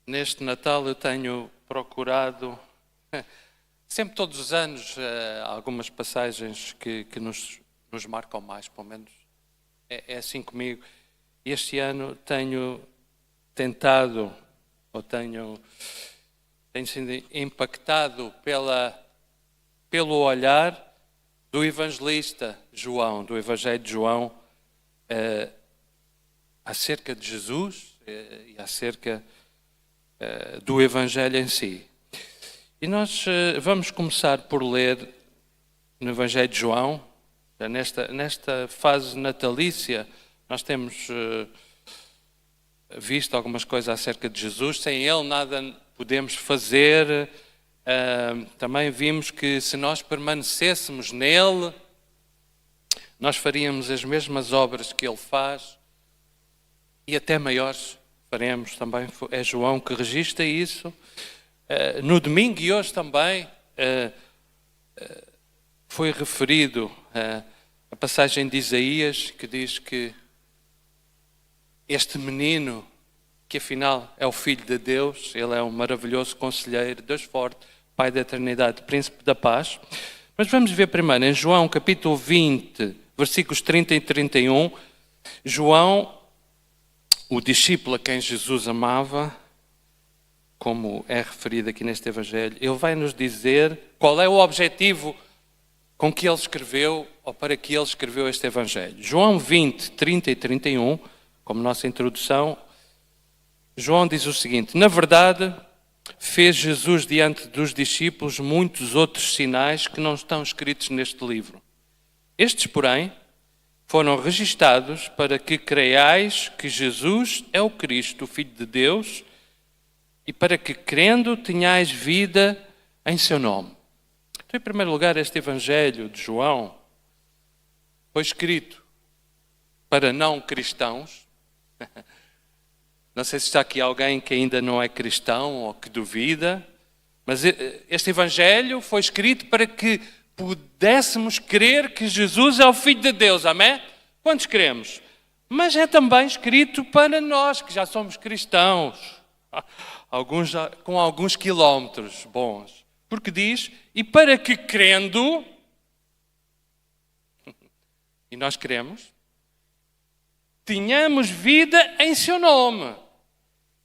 Neste Natal eu tenho procurado, sempre todos os anos, algumas passagens que nos marcam mais, pelo menos é assim comigo. Este ano tenho tentado, ou tenho sido impactado pelo olhar do evangelista João, do Evangelho de João, acerca de Jesus e acerca do Evangelho em si. E nós vamos começar por ler no Evangelho de João, nesta fase natalícia, nós temos visto algumas coisas acerca de Jesus. Sem Ele nada podemos fazer. Também vimos que se nós permanecêssemos nele, nós faríamos as mesmas obras que Ele faz e até maiores faremos também. É João que registra isso. No domingo e hoje também foi referido a passagem de Isaías que diz que este menino, que afinal é o Filho de Deus, ele é um maravilhoso conselheiro, Deus forte, Pai da eternidade, Príncipe da paz. Mas vamos ver primeiro em João capítulo 20, versículos 30 e 31, João, o discípulo a quem Jesus amava, como é referido aqui neste Evangelho, ele vai nos dizer qual é o objetivo com que ele escreveu, ou para que ele escreveu este Evangelho. João 20, 30 e 31, como nossa introdução, João diz o seguinte: na verdade, fez Jesus diante dos discípulos muitos outros sinais que não estão escritos neste livro. Estes, porém, foram registados para que creiais que Jesus é o Cristo, o Filho de Deus, e para que, crendo, tenhais vida em seu nome. Então, em primeiro lugar, este Evangelho de João foi escrito para não cristãos. Não sei se está aqui alguém que ainda não é cristão ou que duvida, mas este Evangelho foi escrito para que pudéssemos crer que Jesus é o Filho de Deus, amém? Quantos cremos? Mas é também escrito para nós, que já somos cristãos, com alguns quilómetros bons. Porque diz, e para que crendo, e nós cremos, tenhamos vida em seu nome.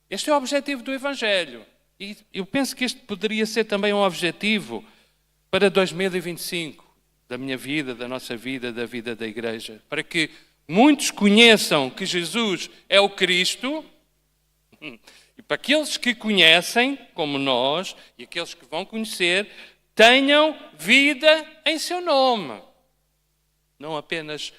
Este é o objetivo do Evangelho. E eu penso que este poderia ser também um objetivo para 2025, da minha vida, da nossa vida, da vida da igreja. Para que muitos conheçam que Jesus é o Cristo, e para aqueles que conhecem, como nós, e aqueles que vão conhecer, tenham vida em seu nome. Não apenas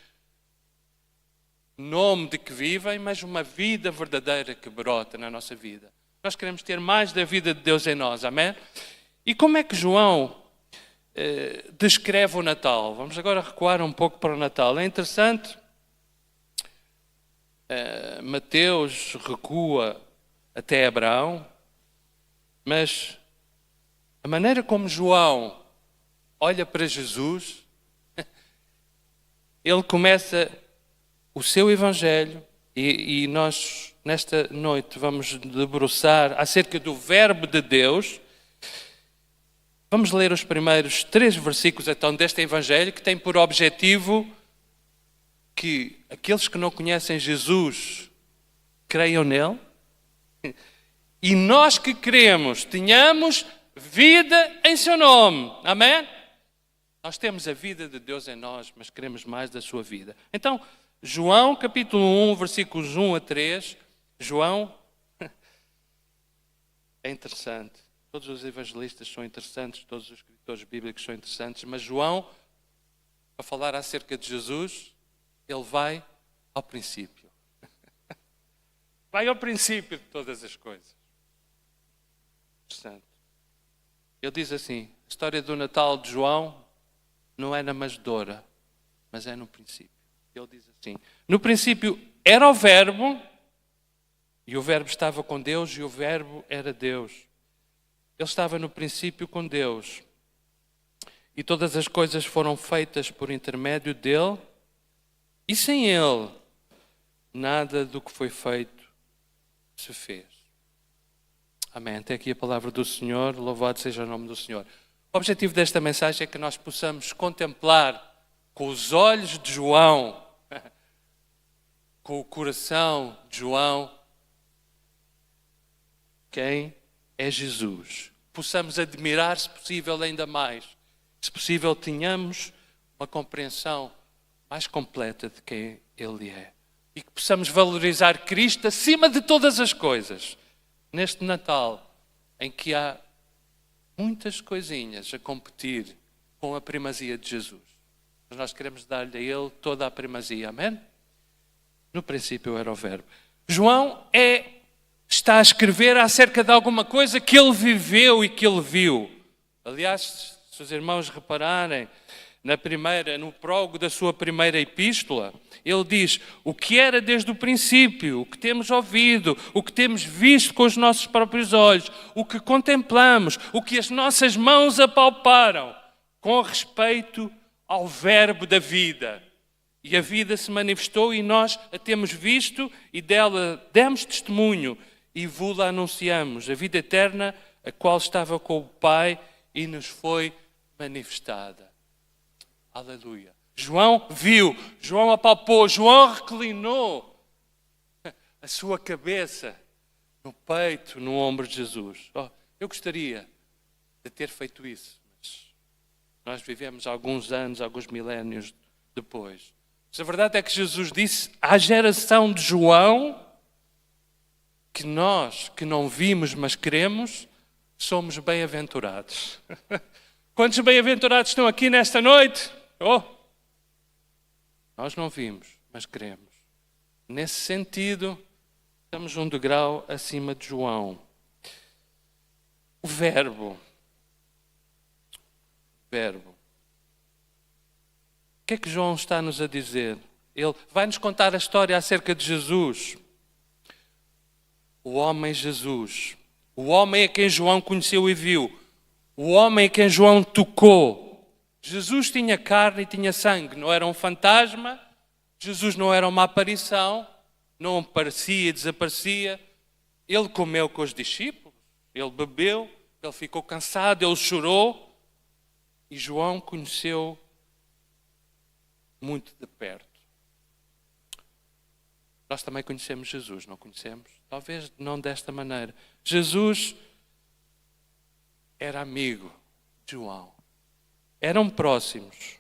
nome de que vivem, mas uma vida verdadeira que brota na nossa vida. Nós queremos ter mais da vida de Deus em nós, amém? E como é que João descreve o Natal? Vamos agora recuar um pouco para o Natal. É interessante, Mateus recua até Abraão, mas a maneira como João olha para Jesus, ele começa o seu Evangelho, e nós nesta noite vamos debruçar acerca do Verbo de Deus. Vamos ler os primeiros 3 versículos então deste Evangelho, que tem por objetivo que aqueles que não conhecem Jesus creiam nele, e nós que cremos tenhamos vida em seu nome, amém? Nós temos a vida de Deus em nós, mas queremos mais da sua vida. Então, João capítulo 1, versículos 1 a 3, João é interessante. Todos os evangelistas são interessantes, todos os escritores bíblicos são interessantes, mas João, para falar acerca de Jesus, ele vai ao princípio. Vai ao princípio de todas as coisas. Interessante. Ele diz assim, a história do Natal de João não é na manjedoura, mas é no princípio. Ele diz assim, no princípio era o Verbo, e o Verbo estava com Deus, e o Verbo era Deus. Ele estava no princípio com Deus. E todas as coisas foram feitas por intermédio dele, e sem ele, nada do que foi feito se fez. Amém. Até aqui a palavra do Senhor. Louvado seja o nome do Senhor. O objetivo desta mensagem é que nós possamos contemplar com os olhos de João, com o coração de João, quem é Jesus. Possamos admirar, se possível, ainda mais. Se possível, tenhamos uma compreensão mais completa de quem Ele é. E que possamos valorizar Cristo acima de todas as coisas. Neste Natal, em que há muitas coisinhas a competir com a primazia de Jesus. Mas nós queremos dar-lhe a Ele toda a primazia. Amém? No princípio era o Verbo. João está a escrever acerca de alguma coisa que ele viveu e que ele viu. Aliás, se os irmãos repararem, no prólogo da sua primeira epístola, ele diz o que era desde o princípio, o que temos ouvido, o que temos visto com os nossos próprios olhos, o que contemplamos, o que as nossas mãos apalparam, com respeito ao verbo da vida. E a vida se manifestou e nós a temos visto e dela demos testemunho e vos-la anunciamos, a vida eterna, a qual estava com o Pai e nos foi manifestada. Aleluia. João viu, João apalpou, João reclinou a sua cabeça no peito, no ombro de Jesus. Eu gostaria de ter feito isso, mas nós vivemos alguns anos, alguns milénios depois. Mas a verdade é que Jesus disse à geração de João que nós, que não vimos, mas cremos, somos bem-aventurados. Quantos bem-aventurados estão aqui nesta noite? Nós não vimos, mas cremos. Nesse sentido, estamos um degrau acima de João. O Verbo. O que é que João está-nos a dizer? Ele vai-nos contar a história acerca de Jesus. O homem Jesus. O homem a quem João conheceu e viu. O homem a quem João tocou. Jesus tinha carne e tinha sangue, não era um fantasma, Jesus não era uma aparição, não aparecia e desaparecia. Ele comeu com os discípulos, ele bebeu, ele ficou cansado, ele chorou. E João conheceu muito de perto. Nós também conhecemos Jesus, não conhecemos? Talvez não desta maneira. Jesus era amigo de João. Eram próximos.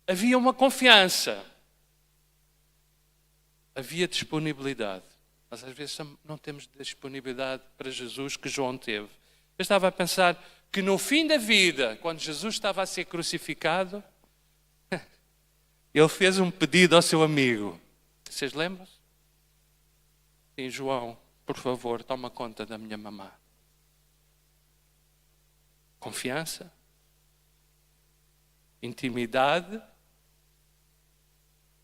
Havia uma confiança. Havia disponibilidade. Mas às vezes não temos disponibilidade para Jesus que João teve. Eu estava a pensar que no fim da vida, quando Jesus estava a ser crucificado, ele fez um pedido ao seu amigo. Vocês lembram-se? Sim, João, por favor, toma conta da minha mamã. Confiança. Intimidade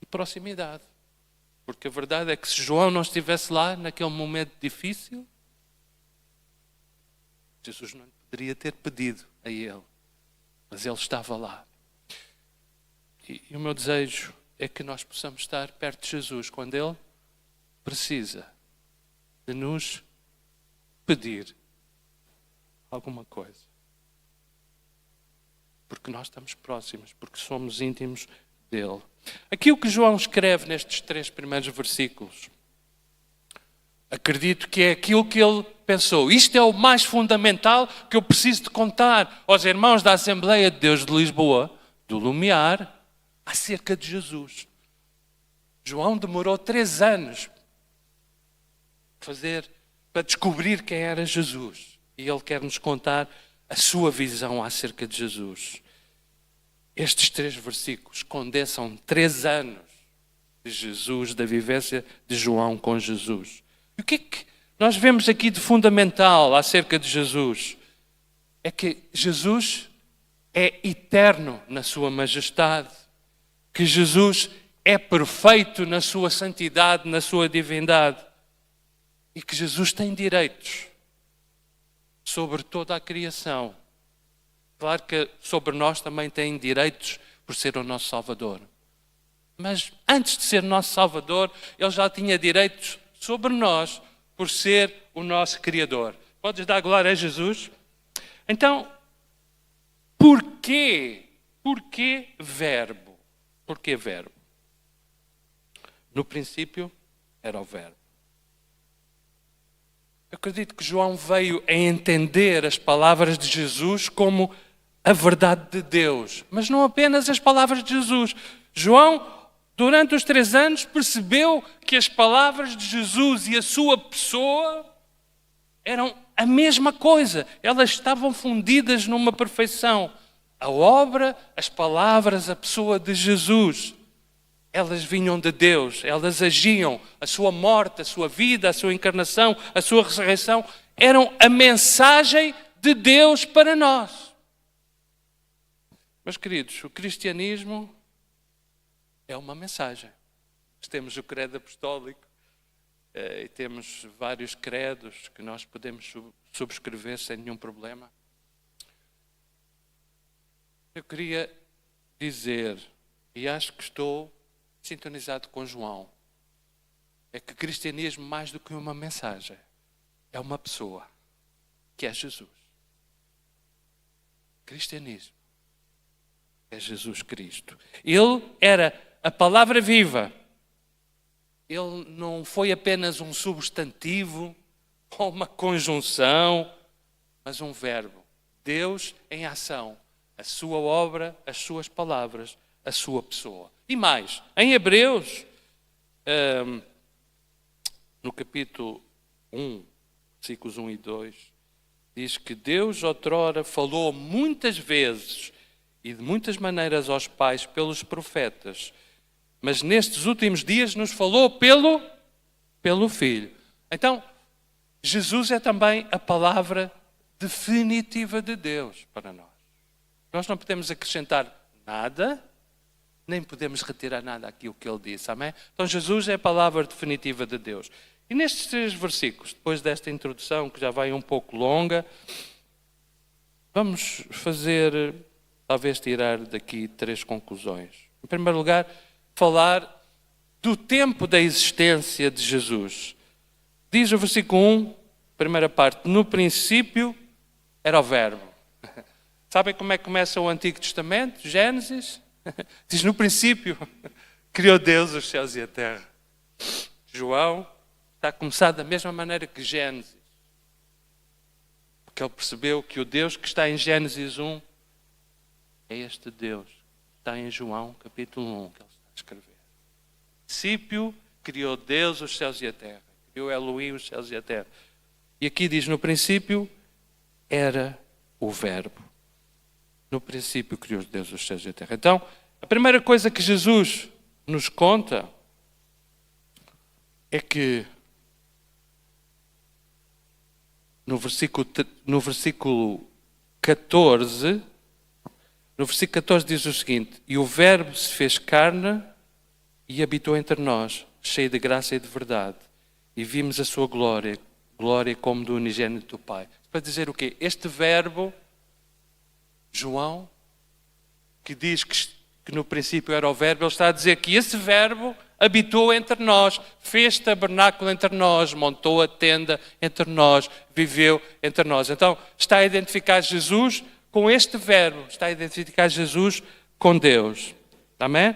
e proximidade. Porque a verdade é que se João não estivesse lá naquele momento difícil, Jesus não poderia ter pedido a ele. Mas ele estava lá. E o meu desejo é que nós possamos estar perto de Jesus quando ele precisa de nos pedir alguma coisa. Porque nós estamos próximos, porque somos íntimos dele. Aqui o que João escreve nestes 3 primeiros versículos, acredito que é aquilo que ele pensou. Isto é o mais fundamental que eu preciso de contar aos irmãos da Assembleia de Deus de Lisboa, do Lumiar, acerca de Jesus. João demorou 3 anos para descobrir quem era Jesus. E ele quer nos contar a sua visão acerca de Jesus. Estes 3 versículos condensam 3 anos de Jesus, da vivência de João com Jesus. E o que é que nós vemos aqui de fundamental acerca de Jesus? É que Jesus é eterno na sua majestade, que Jesus é perfeito na sua santidade, na sua divindade, e que Jesus tem direitos sobre toda a criação. Claro que sobre nós também tem direitos por ser o nosso Salvador. Mas antes de ser nosso Salvador, Ele já tinha direitos sobre nós por ser o nosso Criador. Podes dar glória a Jesus? Então, porquê? Porquê verbo? Porquê verbo? No princípio era o verbo. Eu acredito que João veio a entender as palavras de Jesus como a verdade de Deus, mas não apenas as palavras de Jesus. João, durante os 3 anos, percebeu que as palavras de Jesus e a sua pessoa eram a mesma coisa. Elas estavam fundidas numa perfeição. A obra, as palavras, a pessoa de Jesus, elas vinham de Deus, elas agiam. A sua morte, a sua vida, a sua encarnação, a sua ressurreição, eram a mensagem de Deus para nós. Meus queridos, o cristianismo é uma mensagem. Nós temos o credo apostólico e temos vários credos que nós podemos subscrever sem nenhum problema. Eu queria dizer, e acho que estou sintonizado com João, é que cristianismo, mais do que uma mensagem, é uma pessoa, que é Jesus. Cristianismo é Jesus Cristo. Ele era a palavra viva. Ele não foi apenas um substantivo ou uma conjunção, mas um verbo. Deus em ação. A sua obra, as suas palavras, a sua pessoa. E mais, em Hebreus, no capítulo 1, versículos 1 e 2, diz que Deus outrora falou muitas vezes e de muitas maneiras aos pais pelos profetas, mas nestes últimos dias nos falou pelo Filho. Então, Jesus é também a palavra definitiva de Deus para nós. Nós não podemos acrescentar nada, nem podemos retirar nada aquilo que ele disse, amém? Então Jesus é a palavra definitiva de Deus. E nestes 3 versículos, depois desta introdução, que já vai um pouco longa, vamos fazer, talvez tirar daqui 3 conclusões. Em primeiro lugar, falar do tempo da existência de Jesus. Diz o versículo 1, primeira parte, no princípio era o verbo. Sabem como é que começa o Antigo Testamento? Gênesis? Diz, no princípio, criou Deus os céus e a terra. João está a começar da mesma maneira que Gênesis. Porque ele percebeu que o Deus que está em Gênesis 1 é este Deus. Está em João, capítulo 1, que ele está a escrever. No princípio, criou Deus os céus e a terra. Criou Elohim os céus e a terra. E aqui diz, no princípio, era o verbo. No princípio criou Deus os céus e a terra. Então, a primeira coisa que Jesus nos conta é que no versículo 14, diz o seguinte, e o verbo se fez carne e habitou entre nós, cheio de graça e de verdade, e vimos a sua glória como do unigênito do Pai. Para dizer o quê? Este verbo, João, que diz que no princípio era o verbo, ele está a dizer que esse verbo habitou entre nós, fez tabernáculo entre nós, montou a tenda entre nós, viveu entre nós. Então, está a identificar Jesus com este verbo, está a identificar Jesus com Deus. Amém?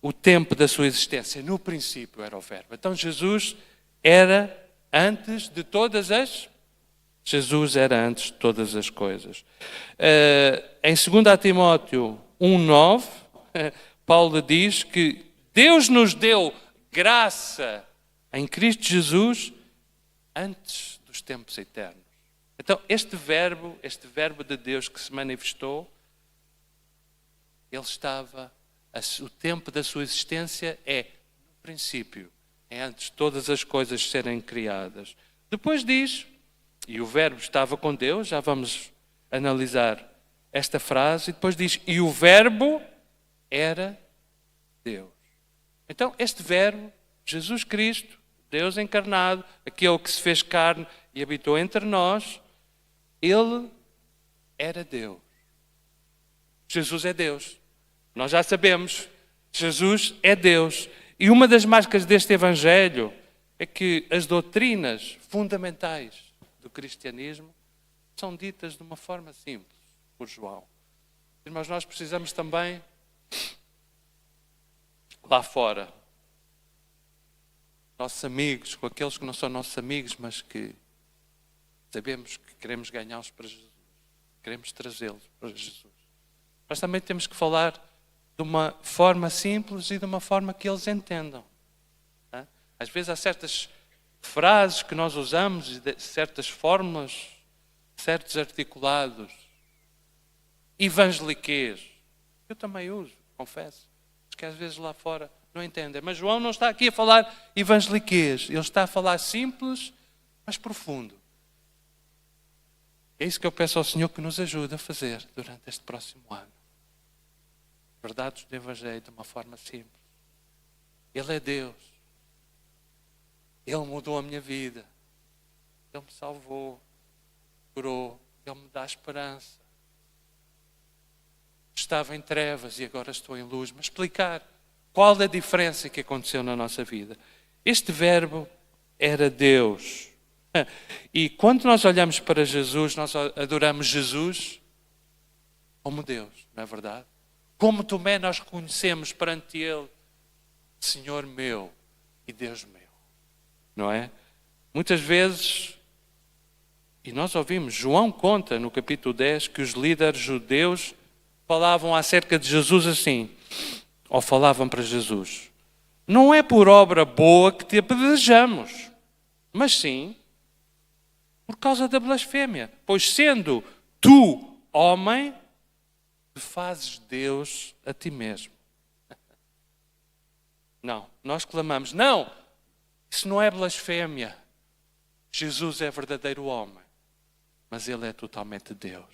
O tempo da sua existência, no princípio era o verbo. Então, Jesus era antes de todas as coisas. Em 2 Timóteo 1,9, Paulo diz que Deus nos deu graça em Cristo Jesus antes dos tempos eternos. Então, este verbo de Deus que se manifestou, ele estava, o tempo da sua existência é no princípio, é antes de todas as coisas serem criadas. Depois diz, e o verbo estava com Deus, já vamos analisar esta frase, e depois diz, e o verbo era Deus. Então, este verbo, Jesus Cristo, Deus encarnado, aquele que se fez carne e habitou entre nós, ele era Deus. Jesus é Deus. Nós já sabemos, Jesus é Deus. E uma das marcas deste Evangelho é que as doutrinas fundamentais do cristianismo são ditas de uma forma simples por João. Irmãos, nós precisamos também, lá fora, nossos amigos, com aqueles que não são nossos amigos, mas que sabemos que queremos ganhá-los para Jesus, queremos trazê-los para Jesus. Nós também temos que falar de uma forma simples e de uma forma que eles entendam. Tá? Às vezes há certas frases que nós usamos, certas fórmulas, certos articulados, evangeliquez. Eu também uso, confesso, porque às vezes lá fora não entendem. Mas João não está aqui a falar evangeliquez, ele está a falar simples, mas profundo. É isso que eu peço ao Senhor que nos ajude a fazer durante este próximo ano. Verdades do Evangelho de uma forma simples. Ele é Deus. Ele mudou a minha vida. Ele me salvou, curou, Ele me dá esperança. Estava em trevas e agora estou em luz. Mas explicar qual a diferença que aconteceu na nossa vida. Este verbo era Deus. E quando nós olhamos para Jesus, nós adoramos Jesus como Deus, não é verdade? Como Tomé nós reconhecemos perante Ele, Senhor meu e Deus meu, não é? Muitas vezes, e nós ouvimos, João conta no capítulo 10 que os líderes judeus falavam acerca de Jesus assim, ou falavam para Jesus, não é por obra boa que te apedrejamos, mas sim por causa da blasfémia, pois sendo tu homem, fazes Deus a ti mesmo. Não, nós clamamos, não, isso não é blasfémia. Jesus é verdadeiro homem, mas Ele é totalmente Deus.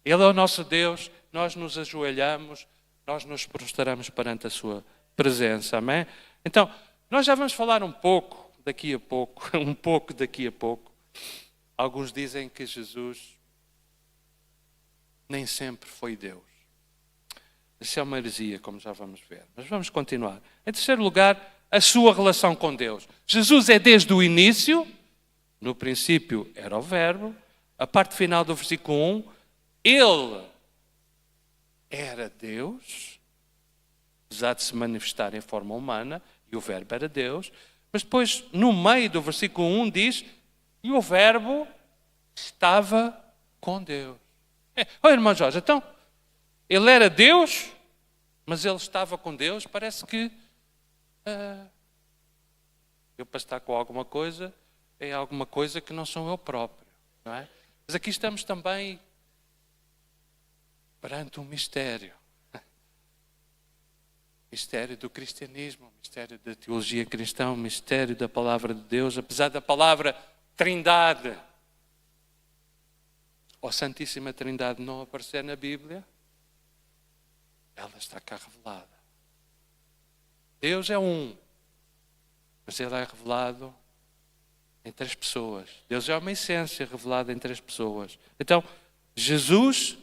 Ele é o nosso Deus, nós nos ajoelhamos, nós nos prostramos perante a sua presença, amém? Então, nós já vamos falar um pouco daqui a pouco, daqui a pouco. Alguns dizem que Jesus nem sempre foi Deus. Isso é uma heresia, como já vamos ver. Mas vamos continuar. Em terceiro lugar, a sua relação com Deus. Jesus é desde o início, no princípio era o verbo, a parte final do versículo 1, Ele era Deus, apesar de se manifestar em forma humana, e o verbo era Deus, mas depois, no meio do versículo 1, diz, e o verbo estava com Deus. Olha, irmão Jorge, então, ele era Deus, mas ele estava com Deus. Parece que eu para estar com alguma coisa, é alguma coisa que não sou eu próprio, não é? Mas aqui estamos também perante um mistério. Mistério do cristianismo, mistério da teologia cristã, mistério da palavra de Deus, apesar da palavra Trindade, ou Santíssima Trindade não aparecer na Bíblia, ela está cá revelada. Deus é um, mas Ele é revelado em três pessoas. Deus é uma essência revelada em três pessoas. Então, Jesus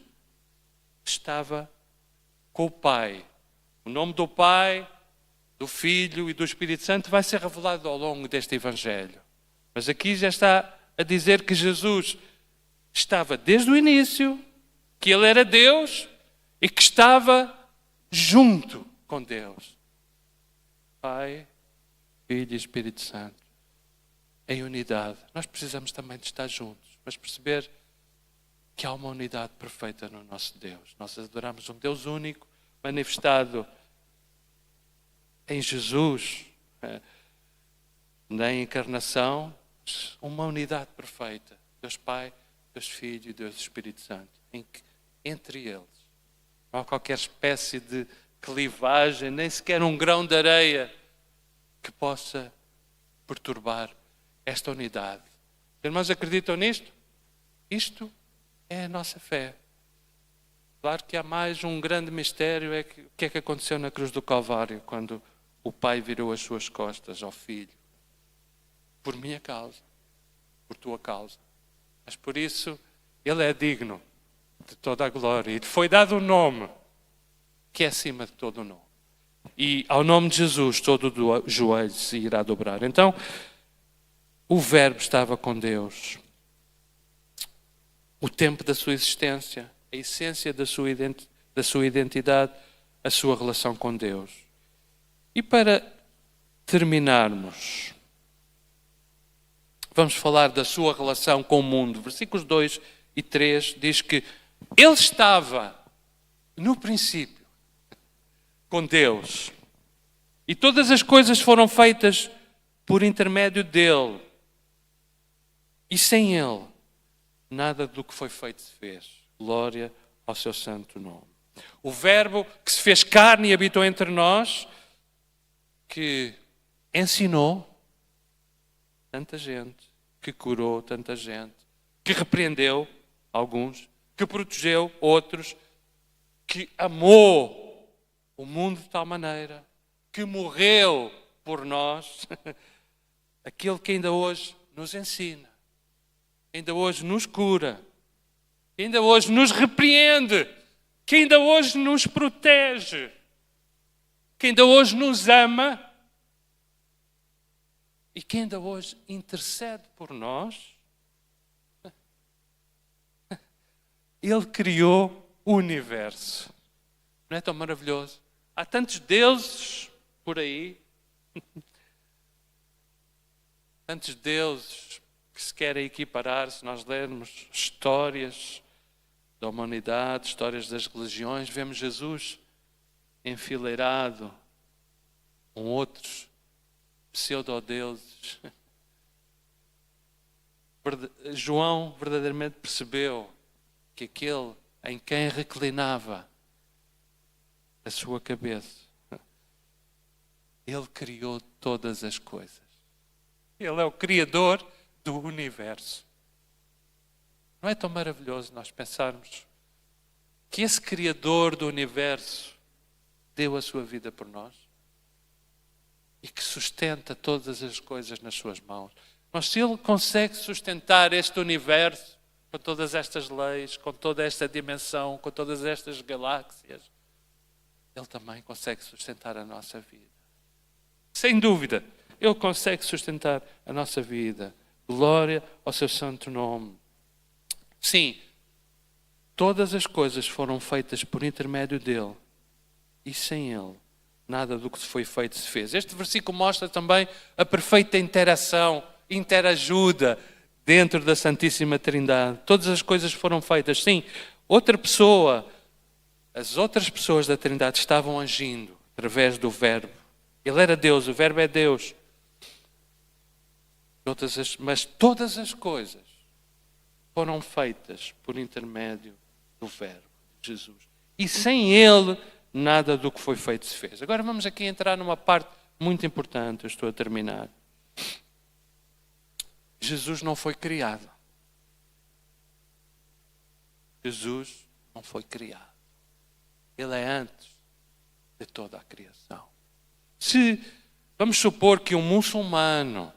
estava com o Pai. O nome do Pai, do Filho e do Espírito Santo vai ser revelado ao longo deste Evangelho. Mas aqui já está a dizer que Jesus estava desde o início, que Ele era Deus e que estava junto com Deus. Pai, Filho e Espírito Santo, em unidade. Nós precisamos também de estar juntos, mas perceber que há uma unidade perfeita no nosso Deus. Nós adoramos um Deus único, manifestado em Jesus, na encarnação, uma unidade perfeita. Deus Pai, Deus Filho e Deus Espírito Santo, em que entre eles não há qualquer espécie de clivagem, nem sequer um grão de areia que possa perturbar esta unidade. Irmãos, acreditam nisto? Isto é a nossa fé. Claro que há mais um grande mistério, o que é que aconteceu na cruz do Calvário, quando o Pai virou as suas costas ao Filho. Por minha causa, por tua causa. Mas por isso, Ele é digno de toda a glória. E foi dado um nome que é acima de todo o nome. E ao nome de Jesus, todo o joelho se irá dobrar. Então, o Verbo estava com Deus. O tempo da sua existência, a essência da sua identidade, a sua relação com Deus. E para terminarmos, vamos falar da sua relação com o mundo. Versículos 2 e 3 diz que ele estava no princípio com Deus e todas as coisas foram feitas por intermédio dele. E sem ele, nada do que foi feito se fez. Glória ao seu santo nome. O Verbo que se fez carne e habitou entre nós, que ensinou tanta gente, que curou tanta gente, que repreendeu alguns, que protegeu outros, que amou o mundo de tal maneira, que morreu por nós, aquele que ainda hoje nos ensina, ainda hoje nos cura, ainda hoje nos repreende, que ainda hoje nos protege, que ainda hoje nos ama e que ainda hoje intercede por nós. Ele criou o universo. Não é tão maravilhoso? Há tantos deuses por aí, tantos deuses que se querem equiparar, se nós lermos histórias da humanidade, histórias das religiões, vemos Jesus enfileirado com outros pseudo-deuses. João verdadeiramente percebeu que aquele em quem reclinava a sua cabeça, ele criou todas as coisas. Ele é o Criador do universo. Não é tão maravilhoso nós pensarmos que esse Criador do universo deu a sua vida por nós e que sustenta todas as coisas nas suas mãos. Mas se Ele consegue sustentar este universo com todas estas leis, com toda esta dimensão, com todas estas galáxias, Ele também consegue sustentar a nossa vida. Sem dúvida, Ele consegue sustentar a nossa vida. Glória ao seu santo nome. Sim, todas as coisas foram feitas por intermédio dele. E sem ele, nada do que foi feito se fez. Este versículo mostra também a perfeita interação, interajuda dentro da Santíssima Trindade. Todas as coisas foram feitas. Sim, outra pessoa, as outras pessoas da Trindade estavam agindo através do Verbo. Ele era Deus, o Verbo é Deus. Mas todas as coisas foram feitas por intermédio do Verbo, Jesus. E sem Ele, nada do que foi feito se fez. Agora vamos aqui entrar numa parte muito importante, eu estou a terminar. Jesus não foi criado. Jesus não foi criado. Ele é antes de toda a criação. Se vamos supor que um muçulmano,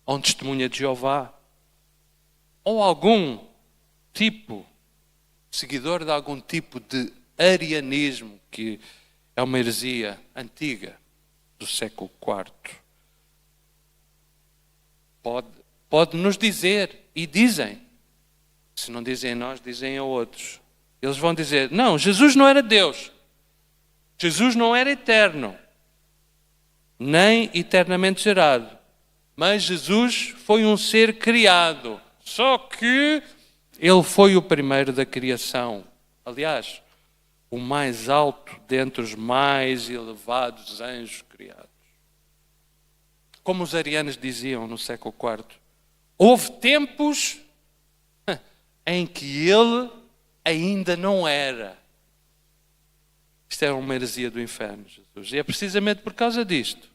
ou um testemunha de Jeová, ou algum tipo, seguidor de algum tipo de arianismo, que é uma heresia antiga do século IV, pode nos dizer, e dizem, se não dizem a nós, dizem a outros. Eles vão dizer, não, Jesus não era Deus. Jesus não era eterno, nem eternamente gerado. Mas Jesus foi um ser criado. Só que ele foi o primeiro da criação. Aliás, o mais alto dentre os mais elevados anjos criados. Como os arianos diziam no século IV, houve tempos em que ele ainda não era. Isto é uma heresia do inferno, Jesus. E é precisamente por causa disto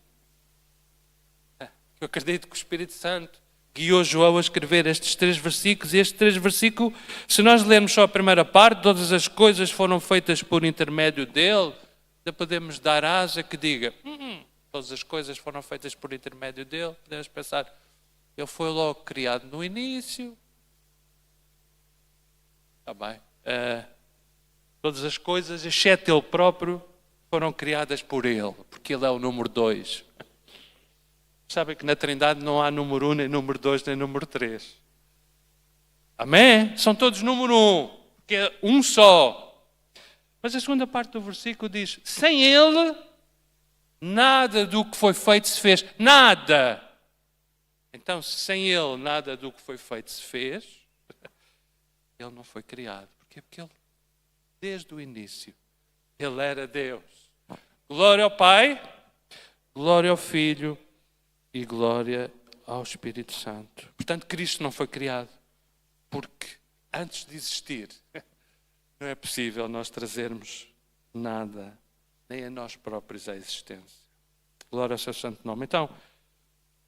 que eu acredito que o Espírito Santo guiou João a escrever estes 3 versículos. E estes 3 versículos, se nós lermos só a primeira parte, todas as coisas foram feitas por intermédio dele, ainda podemos dar asa que diga, todas as coisas foram feitas por intermédio dele. Podemos pensar, ele foi logo criado no início. Está bem. Todas as coisas, exceto ele próprio, foram criadas por ele, porque ele é o número 2. Sabem que na Trindade não há número 1, nem número 2, nem número 3. Amém? São todos número 1, porque é um só. Mas a segunda parte do versículo diz: sem Ele, nada do que foi feito se fez. Nada! Então, se sem Ele nada do que foi feito se fez, Ele não foi criado. Porquê? Porque Ele, desde o início, Ele era Deus. Glória ao Pai, glória ao Filho e glória ao Espírito Santo. Portanto, Cristo não foi criado, porque antes de existir, não é possível nós trazermos nada, nem a nós próprios à existência. Glória ao seu santo nome. Então,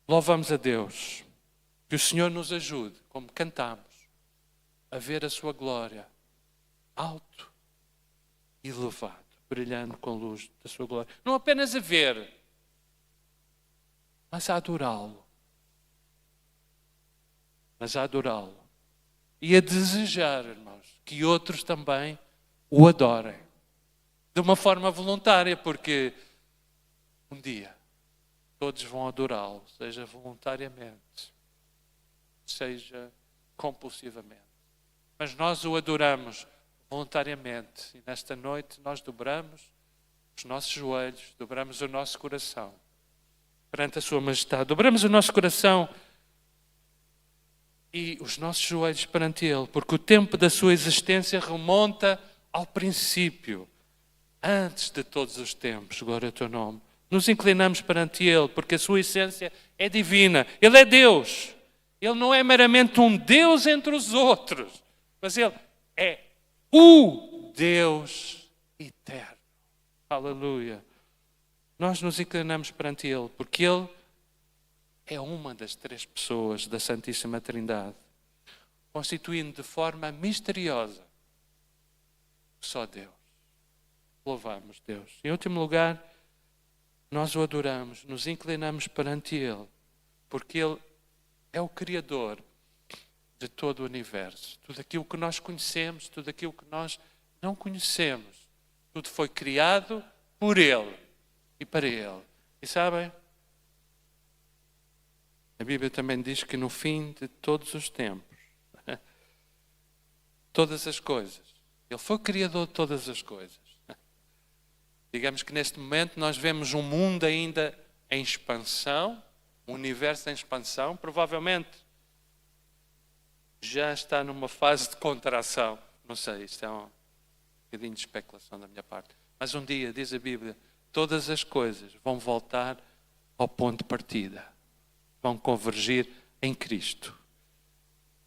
louvamos a Deus. Que o Senhor nos ajude, como cantamos, a ver a sua glória alto e elevado, brilhando com a luz da sua glória. Não apenas a ver, mas a adorá-lo. Mas a adorá-lo. E a desejar, irmãos, que outros também o adorem. De uma forma voluntária, porque um dia todos vão adorá-lo, seja voluntariamente, seja compulsivamente. Mas nós o adoramos voluntariamente. E nesta noite nós dobramos os nossos joelhos, dobramos o nosso coração perante a sua majestade. Dobramos o nosso coração e os nossos joelhos perante Ele, porque o tempo da sua existência remonta ao princípio, antes de todos os tempos. Glória ao teu nome. Nos inclinamos perante Ele, porque a sua essência é divina. Ele é Deus. Ele não é meramente um Deus entre os outros, mas Ele é o Deus eterno. Aleluia. Nós nos inclinamos perante Ele, porque Ele é uma das 3 pessoas da Santíssima Trindade, constituindo de forma misteriosa só Deus. Louvamos Deus. Em último lugar, nós o adoramos, nos inclinamos perante Ele, porque Ele é o Criador de todo o universo. Tudo aquilo que nós conhecemos, tudo aquilo que nós não conhecemos, tudo foi criado por Ele e para Ele. E sabem, a Bíblia também diz que no fim de todos os tempos, todas as coisas, Ele foi o Criador de todas as coisas. Digamos que neste momento nós vemos um mundo ainda em expansão, um universo em expansão, provavelmente já está numa fase de contração. Não sei, isto é um bocadinho de especulação da minha parte. Mas um dia, diz a Bíblia, todas as coisas vão voltar ao ponto de partida. Vão convergir em Cristo.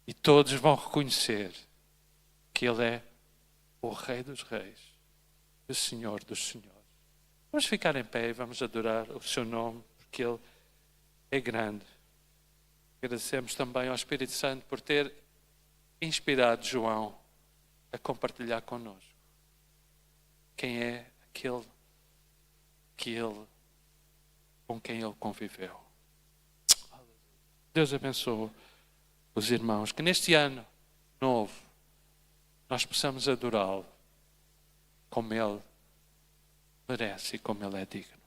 E todos vão reconhecer que Ele é o Rei dos Reis, o Senhor dos Senhores. Vamos ficar em pé e vamos adorar o seu nome, porque Ele é grande. Agradecemos também ao Espírito Santo por ter inspirado João a compartilhar connosco quem é aquele com quem ele conviveu. Deus abençoe os irmãos, que neste ano novo nós possamos adorá-lo como Ele merece e como Ele é digno.